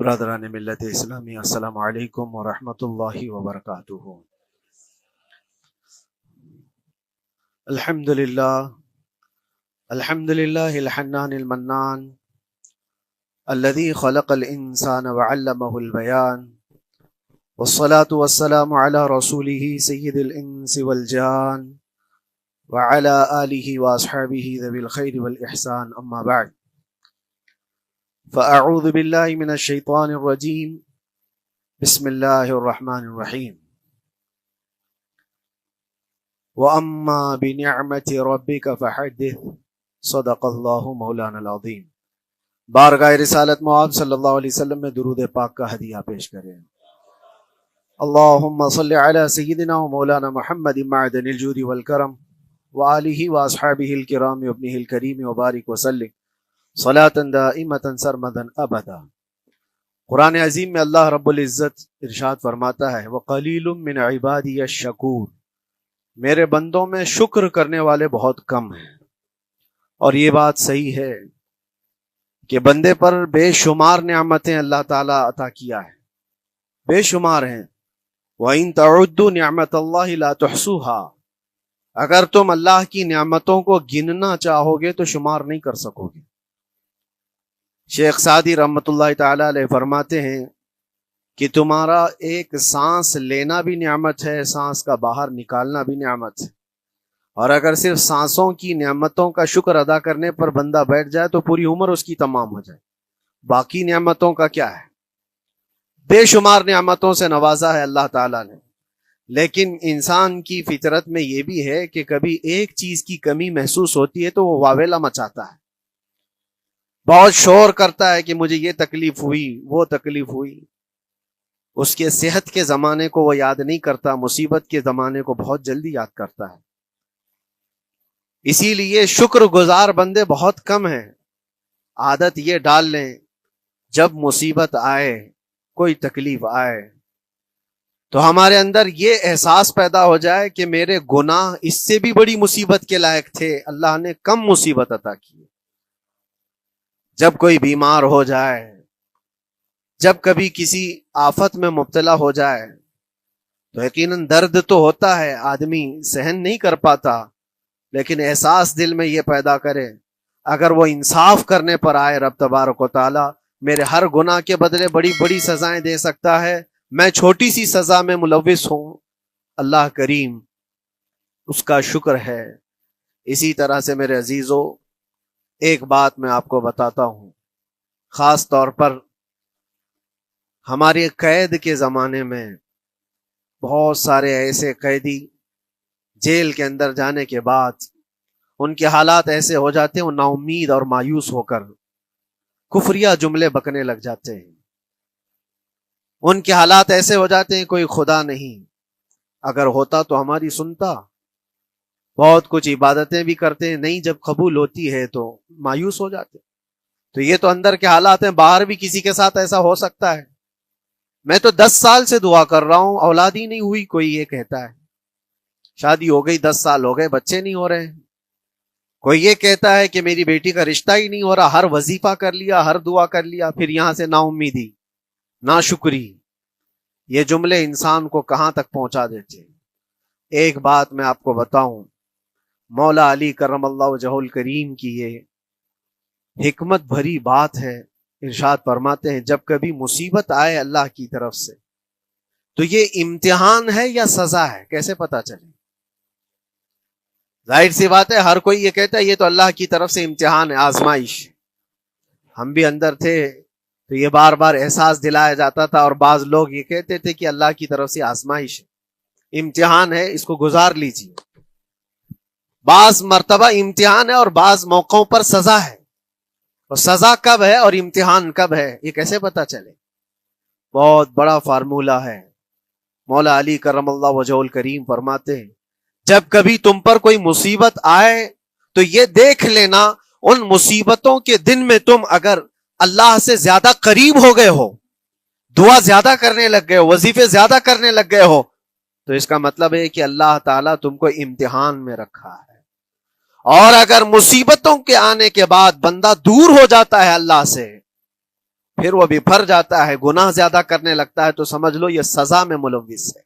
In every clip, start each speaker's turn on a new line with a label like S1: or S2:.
S1: برادران ملت اسلامی، السلام علیکم ورحمۃ اللہ وبرکاتہ۔ الحمدللہ الحنان المنان الذي خلق الانسان وعلمه البيان، والصلاة والسلام على رسوله سید الانس والجان وعلى آلہ واصحابہ ذوی الخیر والاحسان، اما بعد، فاعوذ باللہ من الشیطان الرجیم، بسم اللہ الرحمن الرحیم۔ وَأَمَّا بِنِعْمَةِ رَبِّكَ فَحَدِّثْ، صدق اللہ مولانا العظیم۔ بارگاہ رسالت معاذ صلی اللہ علیہ وسلم میں درود پاک کا ہدیہ پیش کریں۔ اللہم صلی علی سیدنا و مولانا محمد معدن الجود والکرم وآلہ واصحابہ الکرام وابنہ الکریم وبارک وسلم صلاة دائمة سرمدا ابدا۔ قرآن عظیم میں اللہ رب العزت ارشاد فرماتا ہے، وَقَلِيلٌ مِّنْ عِبَادِيَ الشَّكُورُ، میرے بندوں میں شکر کرنے والے بہت کم ہیں۔ اور یہ بات صحیح ہے کہ بندے پر بے شمار نعمتیں اللہ تعالیٰ عطا کیا ہے، بے شمار ہیں۔ وَإِن تَعُدُّوا نِعْمَةَ اللَّهِ لَا تُحْصُوهَا، اگر تم اللہ کی نعمتوں کو گننا چاہو گے تو شمار نہیں کر سکو گے۔ شیخ سعدی رحمۃ اللہ تعالیٰ علیہ فرماتے ہیں کہ تمہارا ایک سانس لینا بھی نعمت ہے، سانس کا باہر نکالنا بھی نعمت ہے، اور اگر صرف سانسوں کی نعمتوں کا شکر ادا کرنے پر بندہ بیٹھ جائے تو پوری عمر اس کی تمام ہو جائے، باقی نعمتوں کا کیا ہے؟ بے شمار نعمتوں سے نوازا ہے اللہ تعالیٰ نے، لیکن انسان کی فطرت میں یہ بھی ہے کہ کبھی ایک چیز کی کمی محسوس ہوتی ہے تو وہ واویلا مچاتا ہے، بہت شور کرتا ہے کہ مجھے یہ تکلیف ہوئی، وہ تکلیف ہوئی۔ اس کے صحت کے زمانے کو وہ یاد نہیں کرتا، مصیبت کے زمانے کو بہت جلدی یاد کرتا ہے۔ اسی لیے شکر گزار بندے بہت کم ہیں۔ عادت یہ ڈال لیں، جب مصیبت آئے، کوئی تکلیف آئے، تو ہمارے اندر یہ احساس پیدا ہو جائے کہ میرے گناہ اس سے بھی بڑی مصیبت کے لائق تھے، اللہ نے کم مصیبت عطا کی۔ جب کوئی بیمار ہو جائے، جب کبھی کسی آفت میں مبتلا ہو جائے تو یقیناً درد تو ہوتا ہے، آدمی سہن نہیں کر پاتا، لیکن احساس دل میں یہ پیدا کرے اگر وہ انصاف کرنے پر آئے رب تبارک و تعالی میرے ہر گناہ کے بدلے بڑی بڑی سزائیں دے سکتا ہے، میں چھوٹی سی سزا میں ملوث ہوں، اللہ کریم اس کا شکر ہے۔ اسی طرح سے میرے عزیزو، ایک بات میں آپ کو بتاتا ہوں، خاص طور پر ہمارے قید کے زمانے میں بہت سارے ایسے قیدی جیل کے اندر جانے کے بعد ان کے حالات ایسے ہو جاتے ہیں، وہ نا امید اور مایوس ہو کر کفریہ جملے بکنے لگ جاتے ہیں۔ ان کے حالات ایسے ہو جاتے ہیں کوئی خدا نہیں، اگر ہوتا تو ہماری سنتا، بہت کچھ عبادتیں بھی کرتے ہیں، نہیں جب قبول ہوتی ہے تو مایوس ہو جاتے۔ تو یہ تو اندر کے حالات ہیں، باہر بھی کسی کے ساتھ ایسا ہو سکتا ہے۔ میں تو 10 سال سے دعا کر رہا ہوں، اولاد ہی نہیں ہوئی، کوئی یہ کہتا ہے۔ شادی ہو گئی، 10 سال ہو گئے، بچے نہیں ہو رہے ہیں۔ کوئی یہ کہتا ہے کہ میری بیٹی کا رشتہ ہی نہیں ہو رہا، ہر وظیفہ کر لیا، ہر دعا کر لیا، پھر یہاں سے نا امیدی، نا شکری۔ یہ جملے انسان کو کہاں تک پہنچا دیتے ہیں۔ ایک بات میں آپ کو بتاؤں، مولا علی کرم اللہ وجہہ الکریم کی یہ حکمت بھری بات ہے، ارشاد فرماتے ہیں جب کبھی مصیبت آئے اللہ کی طرف سے تو یہ امتحان ہے یا سزا ہے، کیسے پتا چلے؟ ظاہر سی بات ہے، ہر کوئی یہ کہتا ہے یہ تو اللہ کی طرف سے امتحان ہے، آزمائش۔ ہم بھی اندر تھے تو یہ بار بار احساس دلایا جاتا تھا، اور بعض لوگ یہ کہتے تھے کہ اللہ کی طرف سے آزمائش ہے، امتحان ہے، اس کو گزار لیجیے۔ بعض مرتبہ امتحان ہے اور بعض موقعوں پر سزا ہے، اور سزا کب ہے اور امتحان کب ہے یہ کیسے پتا چلے؟ بہت بڑا فارمولہ ہے۔ مولا علی کرم اللہ وجہہ الکریم فرماتے ہیں جب کبھی تم پر کوئی مصیبت آئے تو یہ دیکھ لینا ان مصیبتوں کے دن میں تم اگر اللہ سے زیادہ قریب ہو گئے ہو، دعا زیادہ کرنے لگ گئے ہو، وظیفے زیادہ کرنے لگ گئے ہو، تو اس کا مطلب ہے کہ اللہ تعالیٰ تم کو امتحان میں رکھا ہے۔ اور اگر مصیبتوں کے آنے کے بعد بندہ دور ہو جاتا ہے اللہ سے، پھر وہ بفر جاتا ہے، گناہ زیادہ کرنے لگتا ہے، تو سمجھ لو یہ سزا میں ملوث ہے۔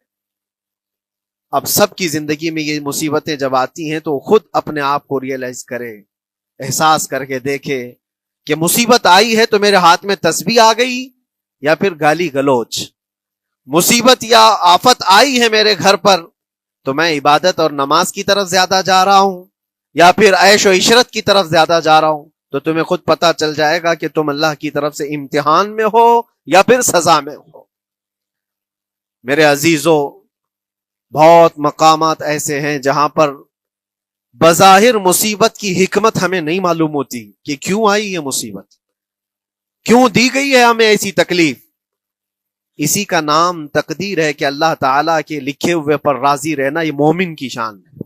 S1: اب سب کی زندگی میں یہ مصیبتیں جب آتی ہیں تو خود اپنے آپ کو ریئلائز کرے، احساس کر کے دیکھے کہ مصیبت آئی ہے تو میرے ہاتھ میں تسبیح آ گئی یا پھر گالی گلوچ، مصیبت یا آفت آئی ہے میرے گھر پر تو میں عبادت اور نماز کی طرف زیادہ جا رہا ہوں یا پھر عیش و عشرت کی طرف زیادہ جا رہا ہوں، تو تمہیں خود پتا چل جائے گا کہ تم اللہ کی طرف سے امتحان میں ہو یا پھر سزا میں ہو۔ میرے عزیزو، بہت مقامات ایسے ہیں جہاں پر بظاہر مصیبت کی حکمت ہمیں نہیں معلوم ہوتی کہ کیوں آئی یہ مصیبت، کیوں دی گئی ہے ہمیں ایسی تکلیف۔ اسی کا نام تقدیر ہے کہ اللہ تعالیٰ کے لکھے ہوئے پر راضی رہنا یہ مومن کی شان ہے۔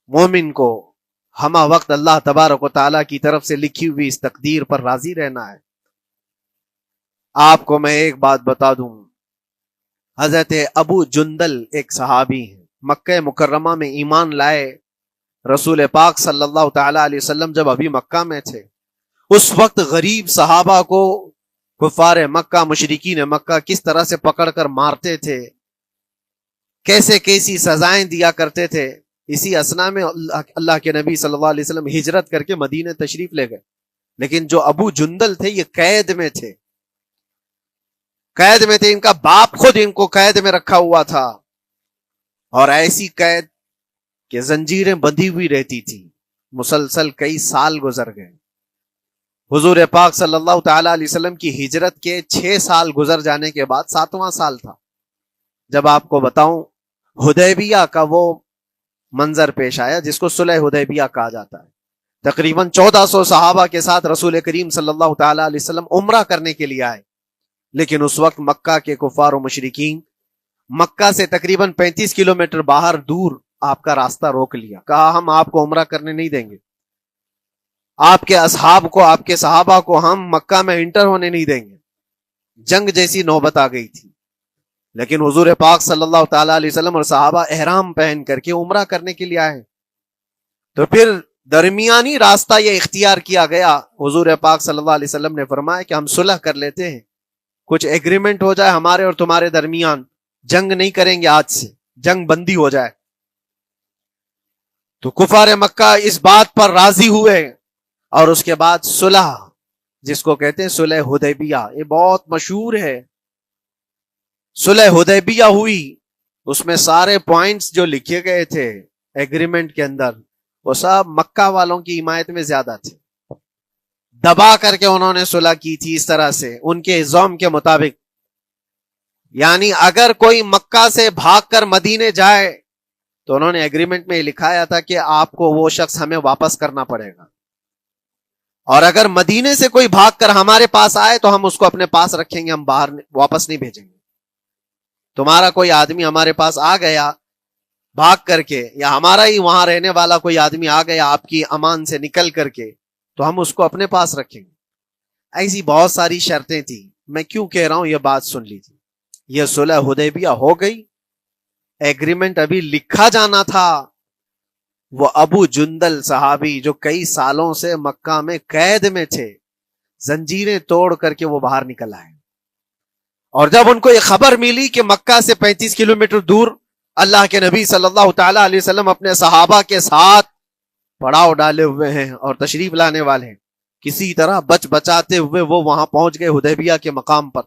S1: مومن کو ہمہ وقت اللہ تبارک و تعالیٰ کی طرف سے لکھی ہوئی اس تقدیر پر راضی رہنا ہے۔ آپ کو میں ایک بات بتا دوں، حضرت ابو جندل ایک صحابی ہیں، مکہ مکرمہ میں ایمان لائے۔ رسول پاک صلی اللہ تعالی علیہ وسلم جب ابھی مکہ میں تھے، اس وقت غریب صحابہ کو کفار مکہ، مشرکین مکہ کس طرح سے پکڑ کر مارتے تھے، کیسے کیسی سزائیں دیا کرتے تھے۔ اسی اسنا میں اللہ کے نبی صلی اللہ علیہ وسلم ہجرت کر کے مدینہ تشریف لے گئے، لیکن جو ابو جندل تھے یہ قید میں تھے، قید میں تھے، ان کا باپ خود ان کو قید میں رکھا ہوا تھا، اور ایسی قید کہ زنجیریں بندھی ہوئی رہتی تھی، مسلسل کئی سال گزر گئے۔ حضور پاک صلی اللہ تعالی علیہ وسلم کی ہجرت کے 6 سال گزر جانے کے بعد 7واں سال تھا جب آپ کو بتاؤں حدیبیہ کا وہ منظر پیش آیا جس کو صلح حدیبیہ کہا جاتا ہے۔ تقریباً 1400 صحابہ کے ساتھ رسول کریم صلی اللہ تعالی علیہ وسلم عمرہ کرنے کے لیے آئے، لیکن اس وقت مکہ کے کفار و مشرکین مکہ سے تقریباً 35 کلومیٹر باہر دور آپ کا راستہ روک لیا، کہا ہم آپ کو عمرہ کرنے نہیں دیں گے، آپ کے اصحاب کو، آپ کے صحابہ کو ہم مکہ میں انٹر ہونے نہیں دیں گے۔ جنگ جیسی نوبت آ گئی تھی، لیکن حضور پاک صلی اللہ تعالی علیہ وسلم اور صحابہ احرام پہن کر کے عمرہ کرنے کے لیے آئے، تو پھر درمیانی راستہ یہ اختیار کیا گیا۔ حضور پاک صلی اللہ علیہ وسلم نے فرمایا کہ ہم صلح کر لیتے ہیں، کچھ ایگریمنٹ ہو جائے ہمارے اور تمہارے درمیان، جنگ نہیں کریں گے، آج سے جنگ بندی ہو جائے۔ تو کفار مکہ اس بات پر راضی ہوئے، اور اس کے بعد صلح، جس کو کہتے ہیں صلح حدیبیہ، یہ بہت مشہور ہے۔ صلح حدیبیہ ہوئی، اس میں سارے پوائنٹس جو لکھے گئے تھے ایگریمنٹ کے اندر وہ سب مکہ والوں کی حمایت میں زیادہ تھے، دبا کر کے انہوں نے صلح کی تھی اس طرح سے ان کے الزام کے مطابق، یعنی اگر کوئی مکہ سے بھاگ کر مدینے جائے تو انہوں نے ایگریمنٹ میں لکھایا تھا کہ آپ کو وہ شخص ہمیں واپس کرنا پڑے گا، اور اگر مدینے سے کوئی بھاگ کر ہمارے پاس آئے تو ہم اس کو اپنے پاس رکھیں گے، ہم باہر واپس نہیں بھیجیں گے۔ تمہارا کوئی آدمی ہمارے پاس آ گیا بھاگ کر کے، یا ہمارا ہی وہاں رہنے والا کوئی آدمی آ گیا آپ کی امان سے نکل کر کے، تو ہم اس کو اپنے پاس رکھیں گے۔ ایسی بہت ساری شرطیں تھیں، میں کیوں کہہ رہا ہوں یہ بات سن لیجیے۔ یہ صلح حدیبیہ ہو گئی، ایگریمنٹ ابھی لکھا جانا تھا۔ وہ ابو جندل صحابی جو کئی سالوں سے مکہ میں قید میں تھے، زنجیریں توڑ کر کے وہ باہر نکل آئے، اور جب ان کو یہ خبر ملی کہ مکہ سے 35 کلومیٹر دور اللہ کے نبی صلی اللہ تعالی علیہ وسلم اپنے صحابہ کے ساتھ پڑاؤ ڈالے ہوئے ہیں اور تشریف لانے والے ہیں، کسی طرح بچ بچاتے ہوئے وہ وہاں پہنچ گئے حدیبیہ کے مقام پر۔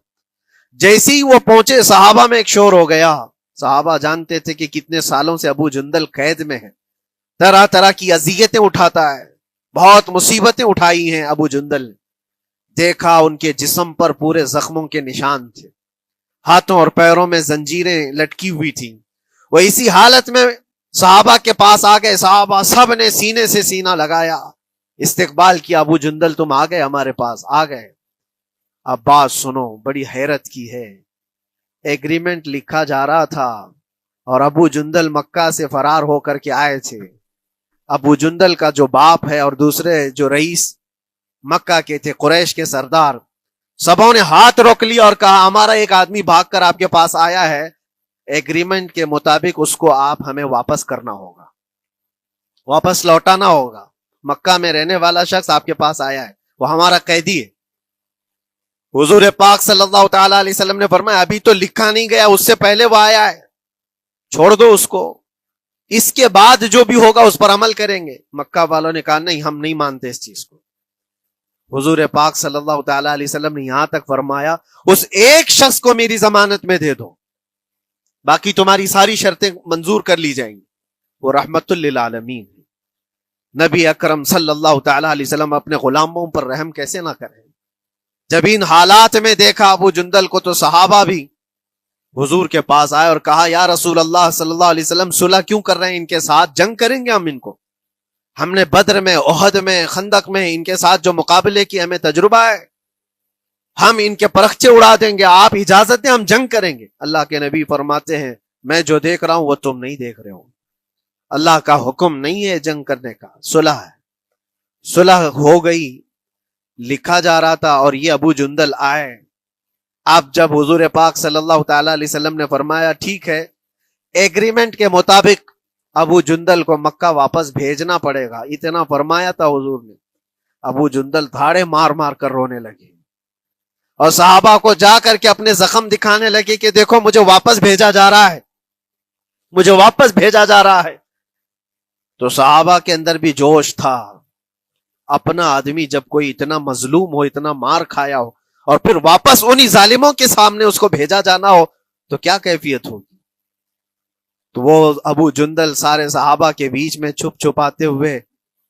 S1: جیسے ہی وہ پہنچے صحابہ میں ایک شور ہو گیا، صحابہ جانتے تھے کہ کتنے سالوں سے ابو جندل قید میں ہے، طرح طرح کی اذیتیں اٹھاتا ہے، بہت مصیبتیں اٹھائی ہیں ابو جندل نے۔ دیکھا ان کے جسم پر پورے زخموں کے نشان تھے، ہاتھوں اور پیروں میں زنجیریں لٹکی ہوئی تھیں۔ وہ اسی حالت میں صحابہ کے پاس آ گئے، صحابہ سب نے سینے سے سینہ لگایا، استقبال کیا، ابو جندل تم آ گئے ہمارے پاس، آ گئے۔ اب بات سنو، بڑی حیرت کی ہے، ایگریمنٹ لکھا جا رہا تھا اور ابو جندل مکہ سے فرار ہو کر کے آئے تھے۔ ابو جندل کا جو باپ ہے اور دوسرے جو رئیس مکہ کے تھے، قریش کے سردار، سبوں نے ہاتھ روک لیا اور کہا ہمارا ایک آدمی بھاگ کر آپ کے پاس آیا ہے، ایگریمنٹ کے مطابق اس کو آپ ہمیں واپس کرنا ہوگا، واپس لوٹانا ہوگا۔ مکہ میں رہنے والا شخص آپ کے پاس آیا ہے، وہ ہمارا قیدی ہے۔ حضور پاک صلی اللہ تعالی علیہ وسلم نے فرمایا ابھی تو لکھا نہیں گیا، اس سے پہلے وہ آیا ہے، چھوڑ دو اس کو، اس کے بعد جو بھی ہوگا اس پر عمل کریں گے۔ مکہ والوں نے کہا نہیں، ہم نہیں مانتے اس چیز کو۔ حضور پاک صلی اللہ تعالی علیہ وسلم نے یہاں تک فرمایا اس ایک شخص کو میری ضمانت میں دے دو، باقی تمہاری ساری شرطیں منظور کر لی جائیں گی۔ وہ رحمت للعالمین، نبی اکرم صلی اللہ تعالی علیہ وسلم اپنے غلاموں پر رحم کیسے نہ کریں۔ جب ان حالات میں دیکھا ابو جندل کو تو صحابہ بھی حضور کے پاس آئے اور کہا یا رسول اللہ صلی اللہ علیہ وسلم صلح کیوں کر رہے ہیں، ان کے ساتھ جنگ کریں گے ہم، ان کو ہم نے بدر میں، احد میں، خندق میں ان کے ساتھ جو مقابلے کی ہمیں تجربہ ہے، ہم ان کے پرخچے اڑا دیں گے، آپ اجازت دیں ہم جنگ کریں گے۔ اللہ کے نبی فرماتے ہیں میں جو دیکھ رہا ہوں وہ تم نہیں دیکھ رہے ہو، اللہ کا حکم نہیں ہے جنگ کرنے کا، صلح ہے۔ صلح ہو گئی، لکھا جا رہا تھا، اور یہ ابو جندل آئے۔ اب جب حضور پاک صلی اللہ تعالی علیہ وسلم نے فرمایا ٹھیک ہے، ایگریمنٹ کے مطابق ابو جندل کو مکہ واپس بھیجنا پڑے گا، اتنا فرمایا تھا حضور نے، ابو جندل دھاڑے مار مار کر رونے لگے اور صحابہ کو جا کر کے اپنے زخم دکھانے لگے کہ دیکھو مجھے واپس بھیجا جا رہا ہے، مجھے واپس بھیجا جا رہا ہے۔ تو صحابہ کے اندر بھی جوش تھا، اپنا آدمی جب کوئی اتنا مظلوم ہو، اتنا مار کھایا ہو، اور پھر واپس انہی ظالموں کے سامنے اس کو بھیجا جانا ہو تو کیا کیفیت ہوگی۔ تو وہ ابو جندل سارے صحابہ کے بیچ میں چھپ چھپاتے ہوئے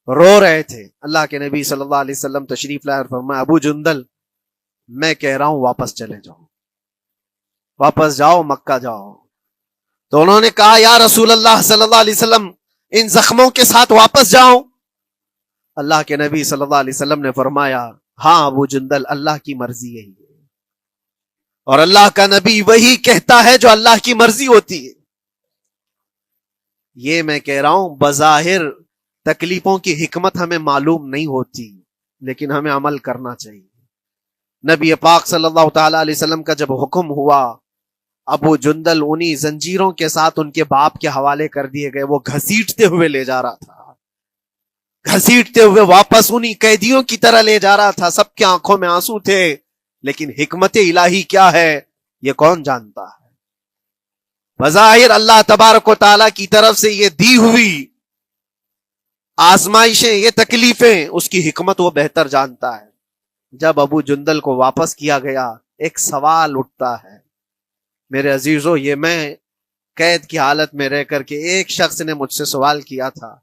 S1: رو رہے تھے۔ اللہ کے نبی صلی اللہ علیہ وسلم تشریف لائے اور فرمایا ابو جندل میں کہہ رہا ہوں واپس چلے جاؤ، واپس جاؤ، مکہ جاؤ۔ تو انہوں نے کہا یا رسول اللہ صلی اللہ علیہ وسلم ان زخموں کے ساتھ واپس جاؤں؟ اللہ کے نبی صلی اللہ علیہ وسلم نے فرمایا ہاں ابو جندل، اللہ کی مرضی یہی ہے، اور اللہ کا نبی وہی کہتا ہے جو اللہ کی مرضی ہوتی ہے۔ یہ میں کہہ رہا ہوں بظاہر تکلیفوں کی حکمت ہمیں معلوم نہیں ہوتی، لیکن ہمیں عمل کرنا چاہیے۔ نبی پاک صلی اللہ تعالی علیہ وسلم کا جب حکم ہوا، ابو جندل انہی زنجیروں کے ساتھ ان کے باپ کے حوالے کر دیے گئے، وہ گھسیٹتے ہوئے لے جا رہا تھا، گھسیٹتے ہوئے واپس انہی قیدیوں کی طرح لے جا رہا تھا۔ سب کی آنکھوں میں آنسو تھے، لیکن حکمت الہی کیا ہے یہ کون جانتا ہے۔ بظاہر اللہ تبارک و تعالیٰ کی طرف سے یہ دی ہوئی آزمائشیں، یہ تکلیفیں، اس کی حکمت وہ بہتر جانتا ہے۔ جب ابو جندل کو واپس کیا گیا، ایک سوال اٹھتا ہے میرے عزیزو، یہ میں قید کی حالت میں رہ کر کے ایک شخص نے مجھ سے سوال کیا تھا،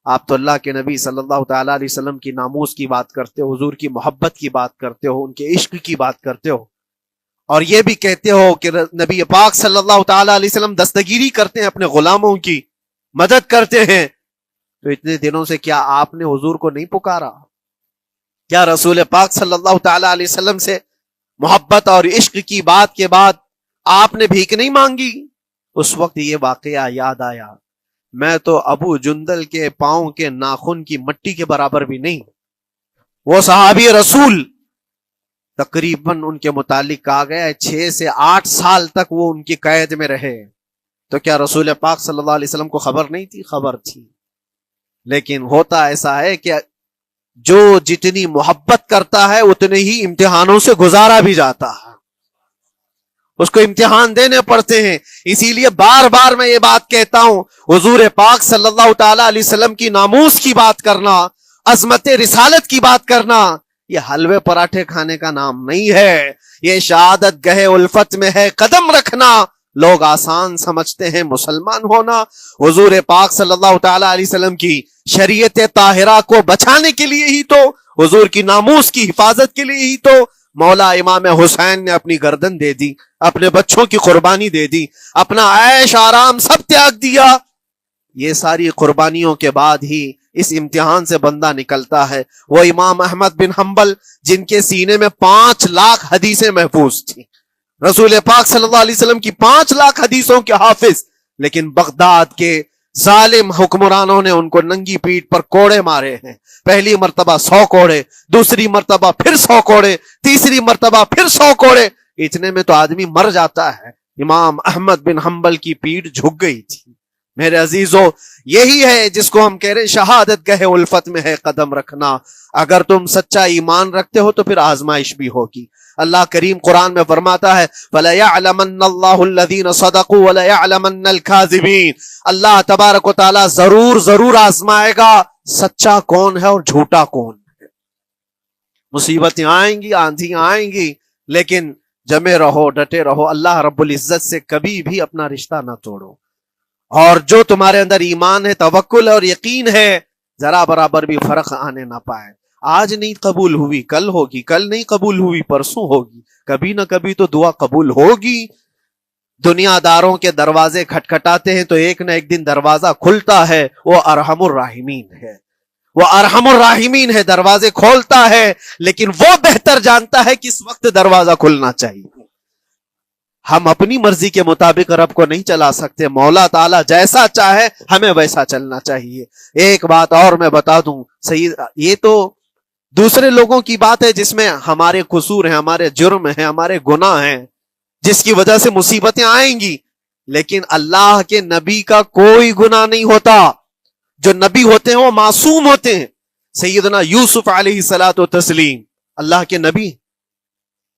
S1: آپ تو اللہ کے نبی صلی اللہ تعالی علیہ وسلم کی ناموس کی بات کرتے ہو، حضور کی محبت کی بات کرتے ہو، ان کے عشق کی بات کرتے ہو، اور یہ بھی کہتے ہو کہ نبی پاک صلی اللہ تعالی علیہ وسلم دستگیری کرتے ہیں، اپنے غلاموں کی مدد کرتے ہیں، تو اتنے دنوں سے کیا آپ نے حضور کو نہیں پکارا؟ کیا رسول پاک صلی اللہ تعالی علیہ وسلم سے محبت اور عشق کی بات کے بعد آپ نے بھیک نہیں مانگی؟ اس وقت یہ واقعہ یاد آیا، میں تو ابو جندل کے پاؤں کے ناخن کی مٹی کے برابر بھی نہیں۔ وہ صحابی رسول تقریباً ان کے متعلق کہا گیا ہے 6 سے 8 سال تک وہ ان کی قید میں رہے، تو کیا رسول پاک صلی اللہ علیہ وسلم کو خبر نہیں تھی؟ خبر تھی، لیکن ہوتا ایسا ہے کہ جو جتنی محبت کرتا ہے اتنے ہی امتحانوں سے گزارا بھی جاتا ہے، اس کو امتحان دینے پڑتے ہیں۔ اسی لیے بار بار میں یہ بات کہتا ہوں، حضور پاک صلی اللہ تعالی علیہ وسلم کی ناموس کی بات کرنا، عظمت رسالت کی بات کرنا، یہ حلوے پراٹھے کھانے کا نام نہیں ہے، یہ شہادت گہے الفت میں ہے قدم رکھنا۔ لوگ آسان سمجھتے ہیں مسلمان ہونا، حضور پاک صلی اللہ تعالی علیہ وسلم کی شریعت طاہرہ کو بچانے کے لیے ہی تو، حضور کی ناموس کی حفاظت کے لیے ہی تو مولا امام حسین نے اپنی گردن دے دی، اپنے بچوں کی قربانی دے دی، اپنا عیش آرام سب تیاگ دیا۔ یہ ساری قربانیوں کے بعد ہی اس امتحان سے بندہ نکلتا ہے۔ وہ امام احمد بن حنبل جن کے سینے میں 5 لاکھ حدیثیں محفوظ تھیں، رسول پاک صلی اللہ علیہ وسلم کی 5 لاکھ حدیثوں کے حافظ، لیکن بغداد کے ظالم حکمرانوں نے ان کو ننگی پیٹھ پر کوڑے مارے ہیں، پہلی مرتبہ 100 کوڑے، دوسری مرتبہ پھر 100 کوڑے، تیسری مرتبہ پھر 100 کوڑے، اتنے میں تو آدمی مر جاتا ہے۔ امام احمد بن حنبل کی پیٹھ جھک گئی تھی۔ میرے عزیزو، یہی ہے جس کو ہم کہہ رہے شہادت گہے الفت میں ہے قدم رکھنا۔ اگر تم سچا ایمان رکھتے ہو تو پھر آزمائش بھی ہوگی، اللہ کریم قرآن میں فرماتا ہے وَلَيَعْلَمَنَّ اللَّهُ الَّذِينَ صَدَقُوا وَلَيَعْلَمَنَّ الْكَاذِبِينَ، اللہ تبارک و تعالیٰ ضرور آزمائے گا سچا کون ہے اور جھوٹا کون ہے۔ مصیبتیں آئیں گی، آندھیاں آئیں گی، لیکن جمے رہو، ڈٹے رہو، اللہ رب العزت سے کبھی بھی اپنا رشتہ نہ توڑو، اور جو تمہارے اندر ایمان ہے، توکل اور یقین ہے، ذرا برابر بھی فرق آنے نہ پائے۔ آج نہیں قبول ہوئی کل ہوگی، کل نہیں قبول ہوئی پرسوں ہوگی، کبھی نہ کبھی تو دعا قبول ہوگی۔ دنیا داروں کے دروازے کھٹکھٹاتے ہیں تو ایک نہ ایک دن دروازہ کھلتا ہے، وہ ارحم الراحمین ہے، وہ ارحم الراحمین ہے، دروازے کھولتا ہے، لیکن وہ بہتر جانتا ہے کس وقت دروازہ کھلنا چاہیے۔ ہم اپنی مرضی کے مطابق رب کو نہیں چلا سکتے، مولا تعالیٰ جیسا چاہے ہمیں ویسا چلنا چاہیے۔ ایک بات اور میں بتا دوں سید، یہ تو دوسرے لوگوں کی بات ہے جس میں ہمارے قصور ہیں، ہمارے جرم ہیں، ہمارے گناہ ہیں، جس کی وجہ سے مصیبتیں آئیں گی، لیکن اللہ کے نبی کا کوئی گناہ نہیں ہوتا۔ جو نبی ہوتے ہیں وہ معصوم ہوتے ہیں۔ سیدنا یوسف علیہ الصلوۃ والتسلیم اللہ کے نبی،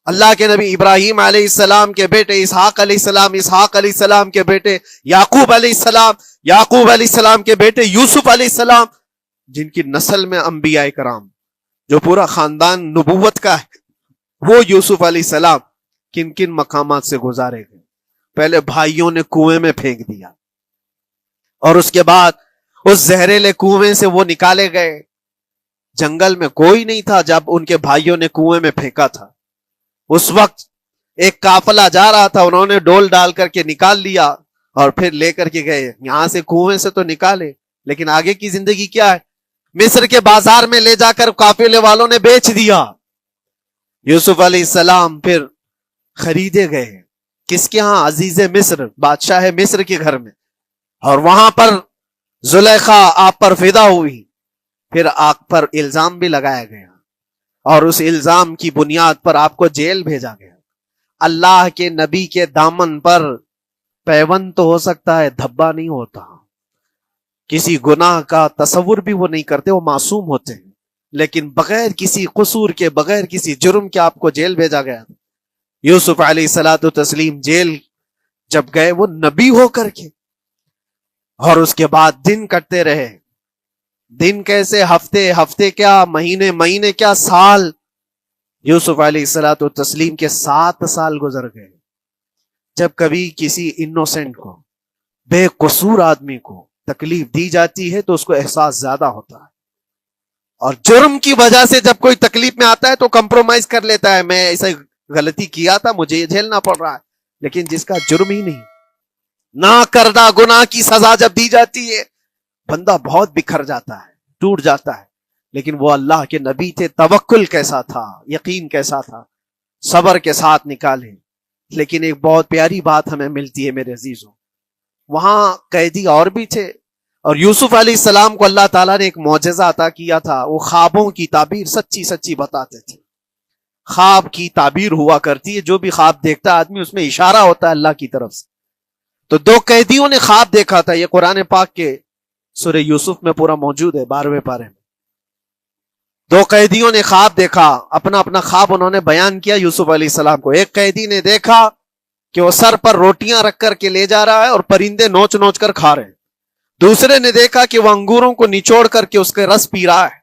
S1: اللہ کے نبی ابراہیم علیہ السلام کے بیٹے اسحاق علیہ السلام، اسحاق علیہ السلام کے بیٹے یعقوب علیہ السلام، یعقوب علیہ السلام کے بیٹے یوسف علیہ السلام، جن کی نسل میں انبیاء کرام، جو پورا خاندان نبوت کا ہے، وہ یوسف علیہ السلام کن کن مقامات سے گزارے گئے۔ پہلے بھائیوں نے کنویں میں پھینک دیا، اور اس کے بعد اس زہریلے کنویں سے وہ نکالے گئے۔ جنگل میں کوئی نہیں تھا جب ان کے بھائیوں نے کنویں میں پھینکا تھا۔ اس وقت ایک قافلہ جا رہا تھا، انہوں نے ڈول ڈال کر کے نکال لیا اور پھر لے کر کے گئے۔ یہاں سے کنویں سے تو نکالے، لیکن آگے کی زندگی کیا ہے؟ مصر کے بازار میں لے جا کر قافلے والوں نے بیچ دیا۔ یوسف علیہ السلام پھر خریدے گئے، کس کے ہاں؟ عزیز مصر، بادشاہ مصر کے گھر میں، اور وہاں پر زلیخا آپ پر فدا ہوئی، پھر آپ پر الزام بھی لگایا گیا، اور اس الزام کی بنیاد پر آپ کو جیل بھیجا گیا۔ اللہ کے نبی کے دامن پر پیوند تو ہو سکتا ہے، دھبا نہیں ہوتا۔ کسی گناہ کا تصور بھی وہ نہیں کرتے، وہ معصوم ہوتے ہیں، لیکن بغیر کسی قصور کے، بغیر کسی جرم کے آپ کو جیل بھیجا گیا۔ یوسف علیہ الصلوۃ والتسلیم جیل جب گئے، وہ نبی ہو کر کے، اور اس کے بعد دن کٹتے رہے۔ دن کیسے؟ ہفتے، ہفتے کیا مہینے، مہینے کیا سال۔ یوسف علیہ الصلوۃ والتسلیم کے 7 سال گزر گئے۔ جب کبھی کسی انوسنٹ کو، بے قصور آدمی کو تکلیف دی جاتی ہے تو اس کو احساس زیادہ ہوتا ہے، اور جرم کی وجہ سے جب کوئی تکلیف میں آتا ہے تو کمپرومائز کر لیتا ہے، میں ایسا غلطی کیا تھا، مجھے یہ جھیلنا پڑ رہا ہے۔ لیکن جس کا جرم ہی نہیں، نہ کردہ گناہ کی سزا جب دی جاتی ہے، بندہ بہت بکھر جاتا ہے، ٹوٹ جاتا ہے۔ لیکن وہ اللہ کے نبی تھے، توکل کیسا تھا، یقین کیسا تھا، صبر کے ساتھ نکالے۔ لیکن ایک بہت پیاری بات ہمیں ملتی ہے میرے عزیزوں، وہاں قیدی اور بھی تھے، اور یوسف علیہ السلام کو اللہ تعالیٰ نے ایک معجزہ عطا کیا تھا۔ وہ خوابوں کی تعبیر سچی سچی بتاتے تھے۔ خواب کی تعبیر ہوا کرتی ہے، جو بھی خواب دیکھتا ہے آدمی، اس میں اشارہ ہوتا ہے اللہ کی طرف سے۔ تو 2 قیدیوں نے خواب دیکھا تھا، یہ قرآن پاک کے سورہ یوسف میں پورا موجود ہے، 12ویں پارے میں۔ 2 قیدیوں نے خواب دیکھا، اپنا اپنا خواب انہوں نے بیان کیا یوسف علیہ السلام کو۔ ایک قیدی نے دیکھا کہ وہ سر پر روٹیاں رکھ کر کے لے جا رہا ہے اور پرندے نوچ نوچ کر کھا رہے ہیں۔ دوسرے نے دیکھا کہ وہ انگوروں کو نچوڑ کر کے اس کے رس پی رہا ہے۔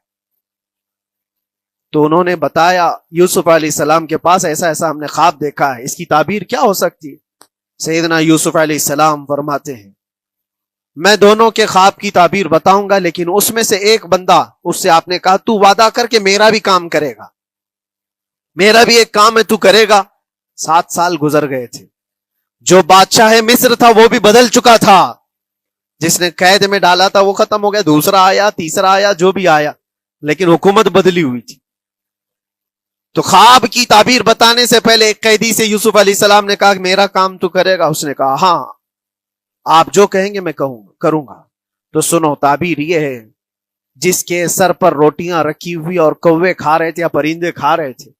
S1: تو انہوں نے بتایا یوسف علیہ السلام کے پاس، ایسا ایسا ہم نے خواب دیکھا ہے، اس کی تعبیر کیا ہو سکتی ہے؟ سیدنا یوسف علیہ السلام فرماتے ہیں، میں دونوں کے خواب کی تعبیر بتاؤں گا، لیکن اس میں سے ایک بندہ، اس سے آپ نے کہا تو وعدہ کر کے میرا بھی کام کرے گا، میرا بھی ایک کام ہے، تو کرے گا۔ 7 سال گزر گئے تھے۔ جو بادشاہ مصر تھا وہ بھی بدل چکا تھا، جس نے قید میں ڈالا تھا وہ ختم ہو گیا، دوسرا آیا، تیسرا آیا، جو بھی آیا، لیکن حکومت بدلی ہوئی تھی۔ تو خواب کی تعبیر بتانے سے پہلے ایک قیدی سے یوسف علیہ السلام نے کہا کہ میرا کام تو کرے گا؟ اس نے کہا ہاں، آپ جو کہیں گے میں کروں گا۔ تو سنو، تعبیر یہ ہے، جس کے سر پر روٹیاں رکھی ہوئی اور کوے کھا رہے تھے یا پرندے کھا رہے تھے،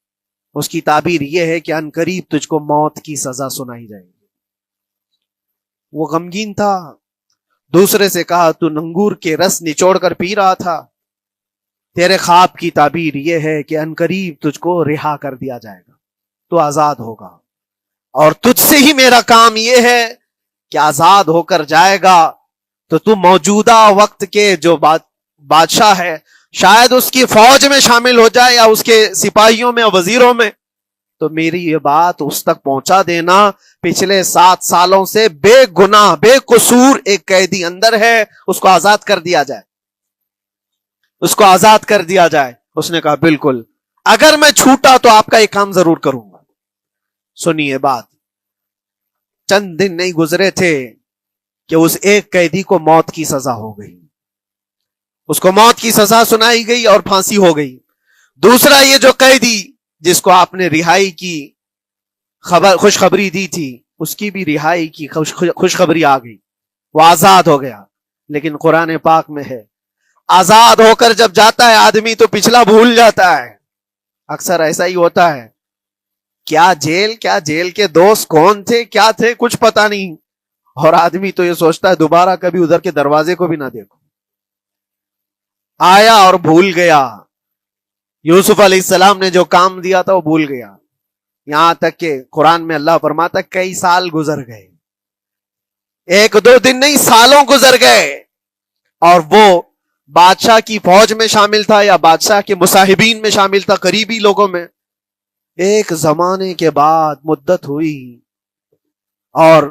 S1: اس کی تعبیر یہ ہے کہ عنقریب تجھ کو موت کی سزا سنائی جائے گی۔ وہ غمگین تھا۔ دوسرے سے کہا تو انگور کے رس نچوڑ کر پی رہا تھا، تیرے خواب کی تعبیر یہ ہے کہ عنقریب تجھ کو رہا کر دیا جائے گا، تو آزاد ہوگا، اور تجھ سے ہی میرا کام یہ ہے کہ آزاد ہو کر جائے گا تو تو موجودہ وقت کے جو بادشاہ ہے شاید اس کی فوج میں شامل ہو جائے یا اس کے سپاہیوں میں وزیروں میں، تو میری یہ بات اس تک پہنچا دینا، پچھلے 7 سالوں سے بے گناہ بے قصور ایک قیدی اندر ہے، اس کو آزاد کر دیا جائے، اس کو آزاد کر دیا جائے۔ اس نے کہا بالکل، اگر میں چھوٹا تو آپ کا ایک کام ضرور کروں گا۔ سنیے بات، چند دن نہیں گزرے تھے کہ اس ایک قیدی کو موت کی سزا ہو گئی، اس کو موت کی سزا سنائی گئی اور پھانسی ہو گئی۔ دوسرا یہ جو قیدی جس کو آپ نے رہائی کی خوشخبری دی تھی، اس کی بھی رہائی کی خوشخبری آ گئی، وہ آزاد ہو گیا۔ لیکن قرآن پاک میں ہے، آزاد ہو کر جب جاتا ہے آدمی تو پچھلا بھول جاتا ہے۔ اکثر ایسا ہی ہوتا ہے، کیا جیل کے دوست کون تھے کیا تھے کچھ پتا نہیں، اور آدمی تو یہ سوچتا ہے دوبارہ کبھی ادھر کے دروازے کو بھی نہ دیکھو، آیا اور بھول گیا۔ یوسف علیہ السلام نے جو کام دیا تھا وہ بھول گیا، یہاں تک کہ قرآن میں اللہ فرماتا کئی سال گزر گئے، 1-2 دن نہیں، سالوں گزر گئے، اور وہ بادشاہ کی فوج میں شامل تھا یا بادشاہ کے مصاحبین میں شامل تھا، قریبی لوگوں میں۔ ایک زمانے کے بعد مدت ہوئی، اور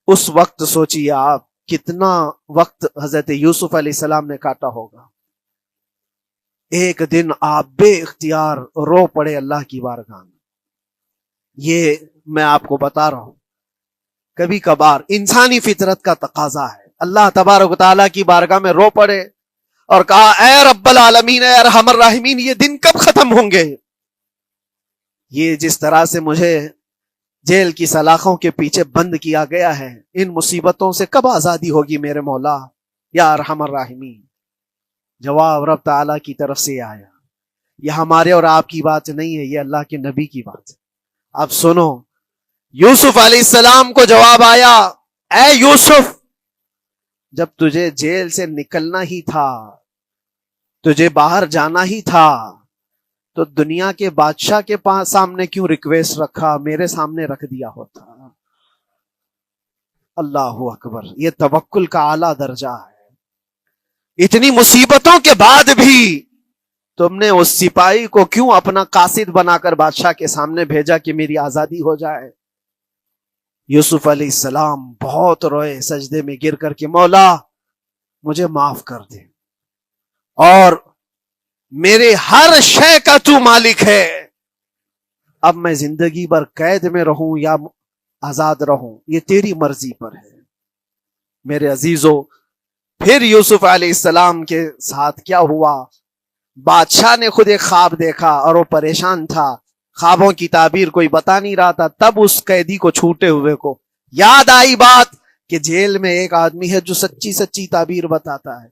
S1: اس وقت سوچیے آپ کتنا وقت حضرت یوسف علیہ السلام نے کاٹا ہوگا۔ ایک دن آپ بے اختیار رو پڑے اللہ کی بارگاہ میں۔ یہ میں آپ کو بتا رہا ہوں، کبھی کبھار انسانی فطرت کا تقاضا ہے، اللہ تبارک و تعالیٰ کی بارگاہ میں رو پڑے اور کہا اے رب العالمین، اے ارحم الراحمین، یہ دن کب ختم ہوں گے؟ یہ جس طرح سے مجھے جیل کی سلاخوں کے پیچھے بند کیا گیا ہے، ان مصیبتوں سے کب آزادی ہوگی میرے مولا یا ارحم الراحمین؟ جواب رب تعالیٰ کی طرف سے آیا، یہ ہمارے اور آپ کی بات نہیں ہے، یہ اللہ کے نبی کی بات ہے۔ اب سنو، یوسف علیہ السلام کو جواب آیا، اے یوسف، جب تجھے جیل سے نکلنا ہی تھا، تجھے باہر جانا ہی تھا، تو دنیا کے بادشاہ کے پاس سامنے کیوں ریکویسٹ رکھا، میرے سامنے رکھ دیا ہوتا۔ اللہ اکبر، یہ توکل کا اعلیٰ درجہ ہے۔ اتنی مصیبتوں کے بعد بھی تم نے اس سپاہی کو کیوں اپنا قاصد بنا کر بادشاہ کے سامنے بھیجا کہ میری آزادی ہو جائے؟ یوسف علیہ السلام بہت روئے، سجدے میں گر کر کے مولا مجھے معاف کر دے، اور میرے ہر شے کا تو مالک ہے، اب میں زندگی بھر قید میں رہوں یا آزاد رہوں یہ تیری مرضی پر ہے۔ میرے عزیزو، پھر یوسف علیہ السلام کے ساتھ کیا ہوا؟ بادشاہ نے خود ایک خواب دیکھا اور وہ پریشان تھا، خوابوں کی تعبیر کوئی بتا نہیں رہا تھا۔ تب اس قیدی کو چھوٹے ہوئے کو یاد آئی بات کہ جیل میں ایک آدمی ہے جو سچی سچی تعبیر بتاتا ہے۔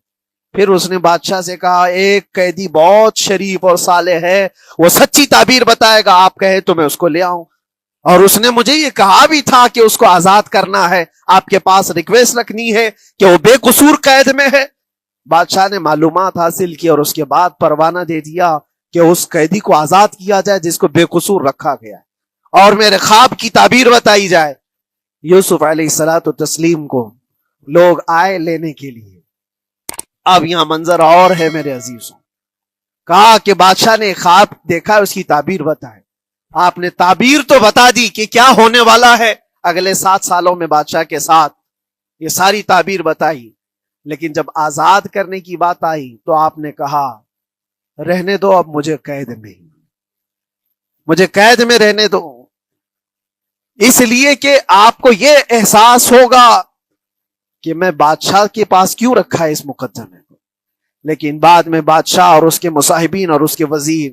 S1: پھر اس نے بادشاہ سے کہا ایک قیدی بہت شریف اور صالح ہے، وہ سچی تعبیر بتائے گا، آپ کہے تو میں اس کو لے آؤں، اور اس نے مجھے یہ کہا بھی تھا کہ اس کو آزاد کرنا ہے، آپ کے پاس ریکویسٹ رکھنی ہے کہ وہ بے قصور قید میں ہے۔ بادشاہ نے معلومات حاصل کی اور اس کے بعد پروانہ دے دیا کہ اس قیدی کو آزاد کیا جائے جس کو بے قصور رکھا گیا ہے، اور میرے خواب کی تعبیر بتائی جائے۔ یوسف علیہ الصلوۃ والتسلیم کو لوگ آئے لینے کے لیے۔ اب یہاں منظر اور ہے میرے عزیزوں، کہا کہ بادشاہ نے خواب دیکھا، اس کی تعبیر بتائے۔ آپ نے تعبیر تو بتا دی کہ کیا ہونے والا ہے اگلے 7 سالوں میں بادشاہ کے ساتھ، یہ ساری تعبیر بتائی، لیکن جب آزاد کرنے کی بات آئی تو آپ نے کہا رہنے دو، اب مجھے قید میں رہنے دو، اس لیے کہ آپ کو یہ احساس ہوگا کہ میں بادشاہ کے پاس کیوں رکھا ہے اس مقدمے کو۔ لیکن بعد میں بادشاہ اور اس کے مصاحبین اور اس کے وزیر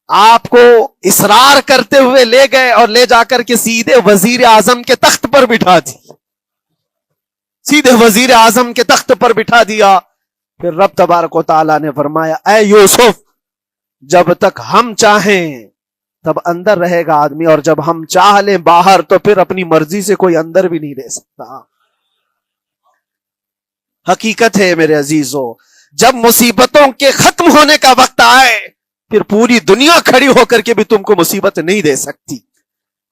S1: آپ کو اصرار کرتے ہوئے لے گئے اور لے جا کر کے سیدھے وزیر اعظم کے تخت پر بٹھا دی، سیدھے وزیر اعظم کے تخت پر بٹھا دیا۔ پھر رب تبارک و تعالیٰ نے فرمایا اے یوسف، جب تک ہم چاہیں تب اندر رہے گا آدمی، اور جب ہم چاہ لیں باہر تو پھر اپنی مرضی سے کوئی اندر بھی نہیں رہ سکتا۔ حقیقت ہے میرے عزیزو، جب مصیبتوں کے ختم ہونے کا وقت آئے پھر پوری دنیا کھڑی ہو کر کے بھی تم کو مصیبت نہیں دے سکتی۔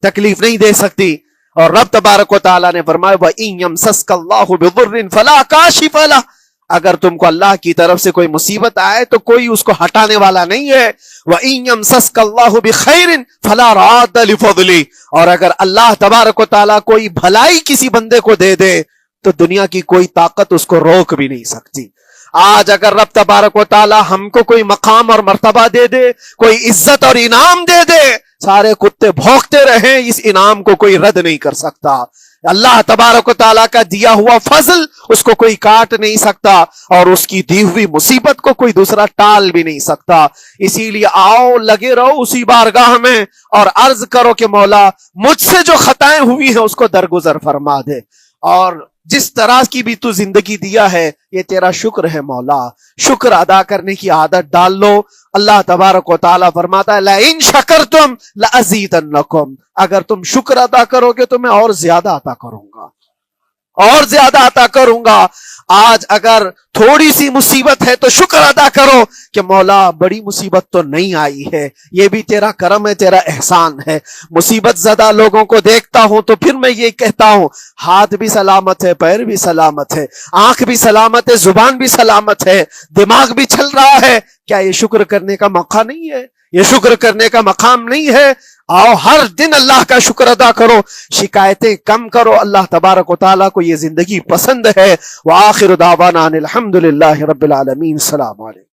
S1: تکلیف نہیں دے سکتی. اور رب تبارک و تعالیٰ نے فرمایا وَإِن يَمْسَسْكَ اللَّهُ بِضُرٍّ فَلَا كَاشِفَ لَهُ، اگر تم کو اللہ کی طرف سے کوئی مصیبت آئے تو کوئی اس کو ہٹانے والا نہیں ہے. وَإِن يَمْسَسْكَ اللَّهُ بِخَيْرٍ فَلَا رَادَّ لِفَضْلِهِ، اور اگر اللہ تبارک و تعالیٰ کوئی بھلائی کسی بندے کو دے دے تو دنیا کی کوئی طاقت اس کو روک بھی نہیں سکتی. آج اگر رب تبارک و تعالیٰ ہم کو کوئی مقام اور مرتبہ دے دے، کوئی عزت اور انعام دے دے، سارے کتے بھونکتے رہیں، اس انعام کو کوئی رد نہیں کر سکتا. اللہ تبارک و تعالیٰ کا دیا ہوا فضل اس کو کوئی کاٹ نہیں سکتا، اور اس کی دی ہوئی مصیبت کو کوئی دوسرا ٹال بھی نہیں سکتا. اسی لیے آؤ لگے رہو اسی بارگاہ میں اور عرض کرو کہ مولا مجھ سے جو خطائیں ہوئی ہیں اس کو درگزر فرما دے، اور جس طرح کی بھی تو زندگی دیا ہے یہ تیرا شکر ہے مولا. شکر ادا کرنے کی عادت ڈال لو. اللہ تبارک و تعالیٰ فرماتا ہے لَإِن شَكَرْتُمْ لَأَزِيدَنَّكُمْ، اگر تم شکر ادا کرو گے تو میں اور زیادہ عطا کروں گا، اور زیادہ عطا کروں گا. آج اگر تھوڑی سی مصیبت ہے تو شکر ادا کرو کہ مولا بڑی مصیبت تو نہیں آئی ہے، یہ بھی تیرا کرم ہے، تیرا احسان ہے. مصیبت زدہ لوگوں کو دیکھتا ہوں تو پھر میں یہ کہتا ہوں ہاتھ بھی سلامت ہے، پیر بھی سلامت ہے، آنکھ بھی سلامت ہے، زبان بھی سلامت ہے، دماغ بھی چل رہا ہے. کیا یہ شکر کرنے کا موقع نہیں ہے؟ یہ شکر کرنے کا مقام نہیں ہے؟ آؤ ہر دن اللہ کا شکر ادا کرو، شکایتیں کم کرو. اللہ تبارک و تعالیٰ کو یہ زندگی پسند ہے. وآخر دعوانا ان الحمد للہ رب العالمین. السلام علیکم.